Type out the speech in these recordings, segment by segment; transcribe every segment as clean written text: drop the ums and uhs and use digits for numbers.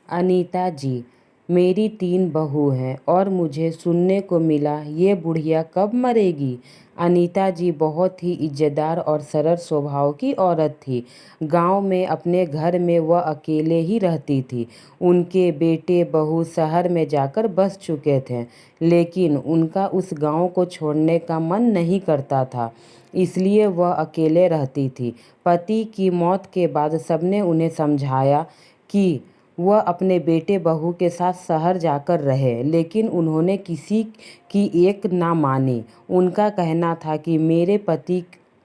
अनीता जी, मेरी 3 बहू हैं और मुझे सुनने को मिला ये बुढ़िया कब मरेगी। अनीता जी बहुत ही इज्जतदार और सरल स्वभाव की औरत थी। गांव में अपने घर में वह अकेले ही रहती थी। उनके बेटे बहू शहर में जाकर बस चुके थे, लेकिन उनका उस गांव को छोड़ने का मन नहीं करता था, इसलिए वह अकेले रहती थी। पति की मौत के बाद सबने उन्हें समझाया कि वह अपने बेटे बहू के साथ शहर जाकर रहे, लेकिन उन्होंने किसी की एक ना मानी। उनका कहना था कि मेरे पति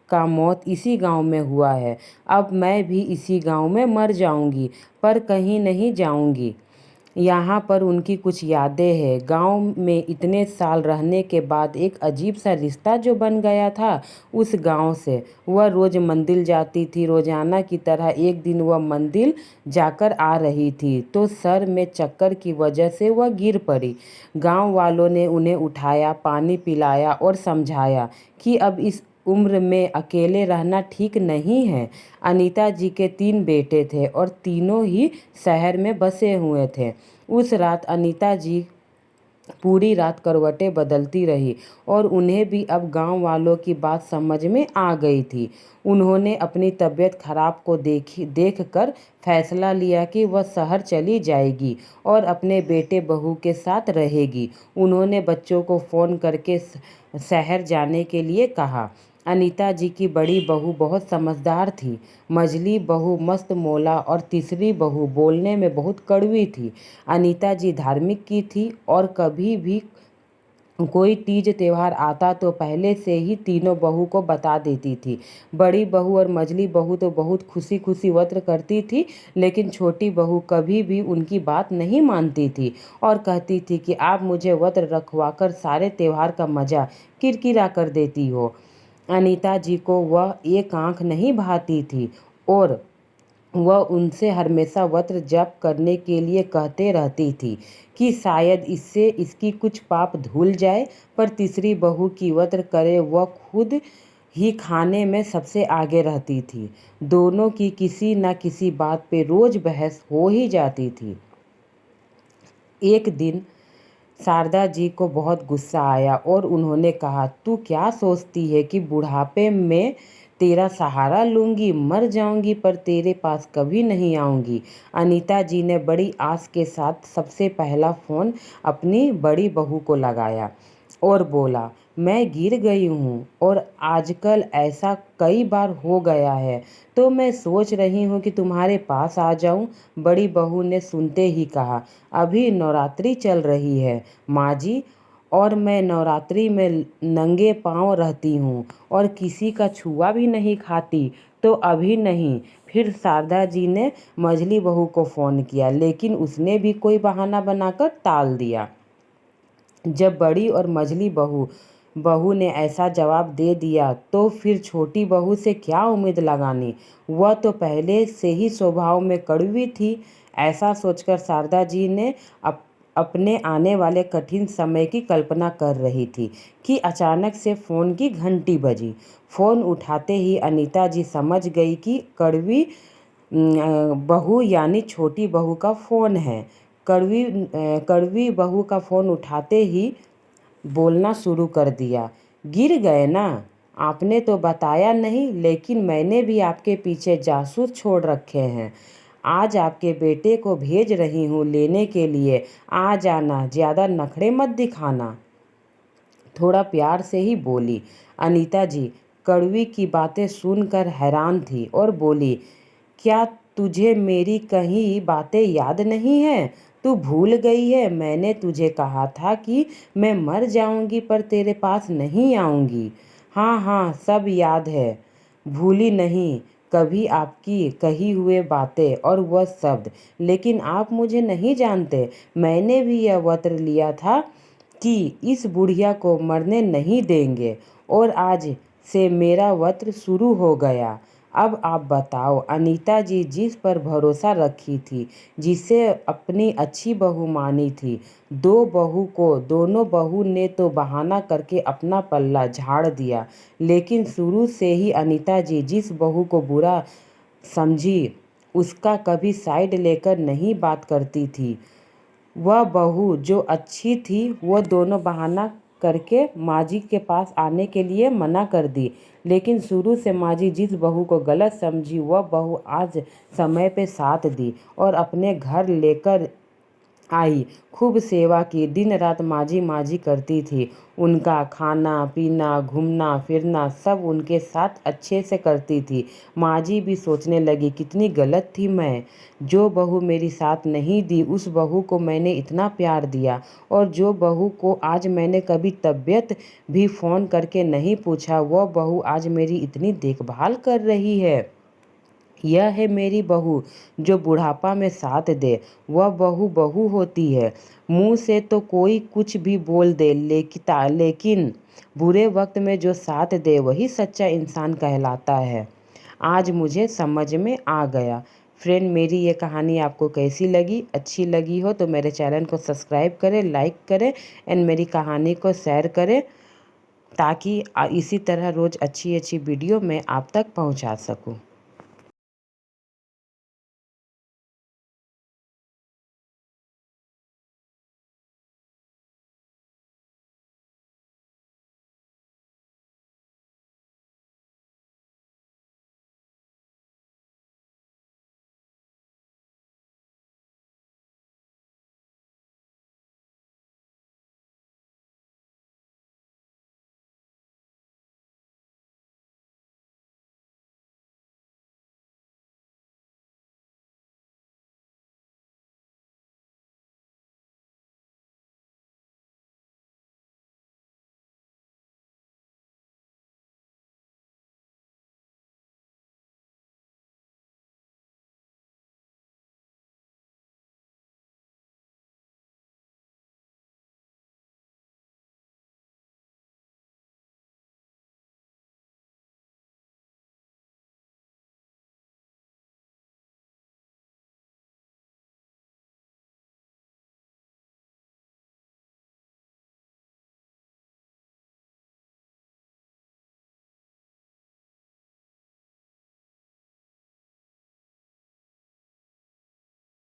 का मौत इसी गांव में हुआ है, अब मैं भी इसी गांव में मर जाऊंगी, पर कहीं नहीं जाऊंगी। यहाँ पर उनकी कुछ यादें हैं। गांव में इतने साल रहने के बाद एक अजीब सा रिश्ता जो बन गया था उस गांव से। वह रोज़ मंदिर जाती थी। रोजाना की तरह एक दिन वह मंदिर जाकर आ रही थी तो सर में चक्कर की वजह से वह गिर पड़ी। गांव वालों ने उन्हें उठाया, पानी पिलाया और समझाया कि अब इस उम्र में अकेले रहना ठीक नहीं है। अनीता जी के 3 बेटे थे और तीनों ही शहर में बसे हुए थे। उस रात अनीता जी पूरी रात करवटें बदलती रही और उन्हें भी अब गांव वालों की बात समझ में आ गई थी। उन्होंने अपनी तबीयत खराब को देखकर फैसला लिया कि वह शहर चली जाएगी और अपने बेटे बहू के साथ रहेगी। उन्होंने बच्चों को फ़ोन करके शहर जाने के लिए कहा। अनीता जी की बड़ी बहू बहुत समझदार थी, मझली बहू मस्त मौला और तीसरी बहू बोलने में बहुत कड़वी थी। अनीता जी धार्मिक की थी और कभी भी कोई तीज त्योहार आता तो पहले से ही तीनों बहू को बता देती थी। बड़ी बहू और मझली बहू तो बहुत खुशी खुशी व्रत करती थी, लेकिन छोटी बहू कभी भी उनकी बात नहीं मानती थी और कहती थी कि आप मुझे व्रत रखवाकर सारे त्योहार का मज़ा किरकिरा कर देती हो। अनीता जी को वह एक आंख नहीं भाती थी और वह उनसे हमेशा व्रत जप करने के लिए कहते रहती थी कि शायद इससे इसकी कुछ पाप धुल जाए। पर तीसरी बहू की व्रत करे वह खुद ही खाने में सबसे आगे रहती थी। दोनों की किसी न किसी बात पे रोज बहस हो ही जाती थी। एक दिन शारदा जी को बहुत गुस्सा आया और उन्होंने कहा, तू क्या सोचती है कि बुढ़ापे में तेरा सहारा लूंगी, मर जाऊंगी पर तेरे पास कभी नहीं आऊंगी। अनीता जी ने बड़ी आस के साथ सबसे पहला फ़ोन अपनी बड़ी बहू को लगाया और बोला, मैं गिर गई हूँ और आजकल ऐसा कई बार हो गया है, तो मैं सोच रही हूँ कि तुम्हारे पास आ जाऊँ। बड़ी बहू ने सुनते ही कहा, अभी नवरात्रि चल रही है माँ जी, और मैं नवरात्रि में नंगे पाँव रहती हूँ और किसी का छुआ भी नहीं खाती, तो अभी नहीं। फिर शारदा जी ने मझली बहू को फ़ोन किया, लेकिन उसने भी कोई बहाना बनाकर टाल दिया। जब बड़ी और मझली बहू बहू ने ऐसा जवाब दे दिया तो फिर छोटी बहू से क्या उम्मीद लगानी। वह तो पहले से ही स्वभाव में कड़वी थी। ऐसा सोचकर शारदा जी ने अपने आने वाले कठिन समय की कल्पना कर रही थी कि अचानक से फ़ोन की घंटी बजी। फ़ोन उठाते ही अनीता जी समझ गई कि कड़वी बहू यानी छोटी बहू का फ़ोन है। कड़वी बहू का फ़ोन उठाते ही बोलना शुरू कर दिया, गिर गए ना, आपने तो बताया नहीं, लेकिन मैंने भी आपके पीछे जासूस छोड़ रखे हैं। आज आपके बेटे को भेज रही हूँ लेने के लिए, आ जाना, ज़्यादा नखरे मत दिखाना। थोड़ा प्यार से ही बोली। अनीता जी कड़वी की बातें सुनकर हैरान थी और बोली, क्या तुझे मेरी कही बातें याद नहीं है? तू भूल गई है मैंने तुझे कहा था कि मैं मर जाऊंगी पर तेरे पास नहीं आऊंगी। हाँ हाँ, सब याद है, भूली नहीं कभी आपकी कही हुए बातें और वह शब्द। लेकिन आप मुझे नहीं जानते, मैंने भी यह व्रत लिया था कि इस बुढ़िया को मरने नहीं देंगे और आज से मेरा व्रत शुरू हो गया। अब आप बताओ। अनीता जी जिस पर भरोसा रखी थी, जिसे अपनी अच्छी बहू मानी थी, दोनों बहू ने तो बहाना करके अपना पल्ला झाड़ दिया। लेकिन शुरू से ही अनीता जी जिस बहू को बुरा समझी उसका कभी साइड लेकर नहीं बात करती थी। वह बहू जो अच्छी थी वो दोनों बहाना करके माँ जी के पास आने के लिए मना कर दी, लेकिन शुरू से माँ जी जिस बहू को गलत समझी वह बहू आज समय पे साथ दी और अपने घर लेकर आई। खूब सेवा की, दिन रात माँ जी करती थी। उनका खाना पीना घूमना फिरना सब उनके साथ अच्छे से करती थी। माँ जी भी सोचने लगी कितनी गलत थी मैं, जो बहू मेरी साथ नहीं दी उस बहू को मैंने इतना प्यार दिया, और जो बहू को आज मैंने कभी तबीयत भी फ़ोन करके नहीं पूछा वह बहू आज मेरी इतनी देखभाल कर रही है। यह है मेरी बहू जो बुढ़ापा में साथ दे। वह बहू बहू होती है, मुंह से तो कोई कुछ भी बोल दे लेकिन बुरे वक्त में जो साथ दे वही सच्चा इंसान कहलाता है। आज मुझे समझ में आ गया। फ्रेंड, मेरी ये कहानी आपको कैसी लगी? अच्छी लगी हो तो मेरे चैनल को सब्सक्राइब करें, लाइक करें एंड मेरी कहानी को शेयर करें, ताकि इसी तरह रोज़ अच्छी अच्छी वीडियो मैं आप तक पहुंचा सकूं।